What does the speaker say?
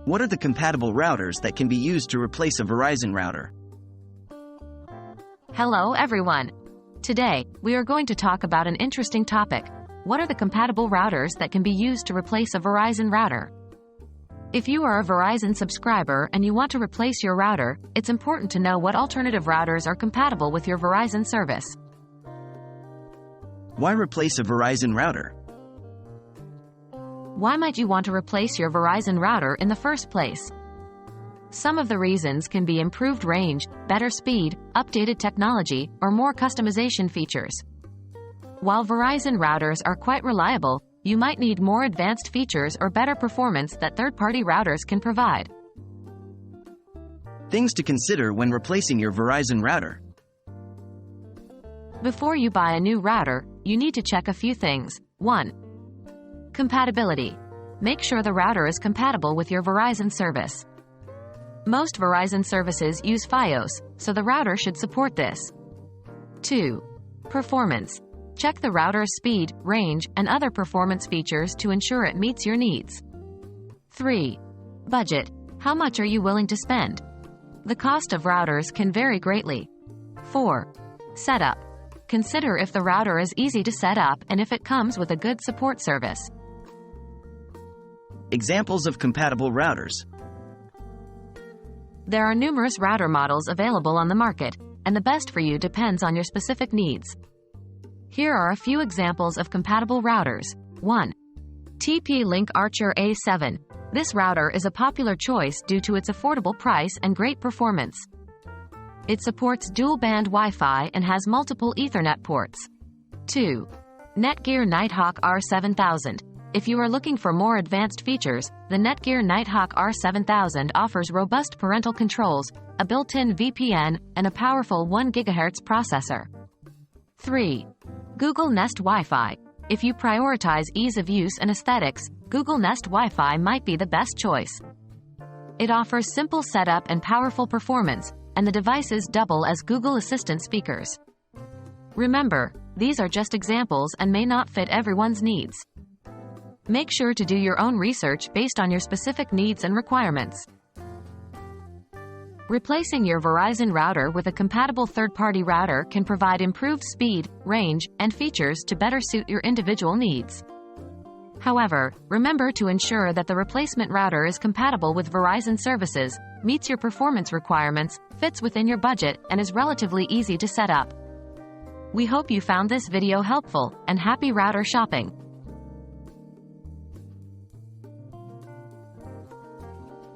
What are the compatible routers that can be used to replace a Verizon router? Hello everyone. Today, we are going to talk about an interesting topic. What are the compatible routers that can be used to replace a Verizon router? If you are a Verizon subscriber and you want to replace your router, it's important to know what alternative routers are compatible with your Verizon service. Why replace a Verizon router? Why might you want to replace your Verizon router in the first place? Some of the reasons can be improved range, better speed, updated technology, or more customization features. While Verizon routers are quite reliable, you might need more advanced features or better performance that third-party routers can provide. Things to consider when replacing your Verizon router. Before you buy a new router, you need to check a few things. 1. Compatibility. Make sure the router is compatible with your Verizon service. Most Verizon services use Fios, so the router should support this. 2. Performance. Check the router's speed, range, and other performance features to ensure it meets your needs. 3. Budget. How much are you willing to spend? The cost of routers can vary greatly. 4. Setup. Consider if the router is easy to set up and if it comes with a good support service. Examples of compatible routers. There are numerous router models available on the market, and the best for you depends on your specific needs. Here are a few examples of compatible routers. 1. TP-Link Archer A7. This router is a popular choice due to its affordable price and great performance. It supports dual-band Wi-Fi and has multiple Ethernet ports. 2. Netgear Nighthawk R7000. If you are looking for more advanced features, the Netgear Nighthawk R7000 offers robust parental controls, a built-in VPN, and a powerful 1 GHz processor. 3. Google Nest Wi-Fi. If you prioritize ease of use and aesthetics, Google Nest Wi-Fi might be the best choice. It offers simple setup and powerful performance, and the devices double as Google Assistant speakers. Remember, these are just examples and may not fit everyone's needs. Make sure to do your own research based on your specific needs and requirements. Replacing your Verizon router with a compatible third-party router can provide improved speed, range, and features to better suit your individual needs. However, remember to ensure that the replacement router is compatible with Verizon services, meets your performance requirements, fits within your budget, and is relatively easy to set up. We hope you found this video helpful, and happy router shopping!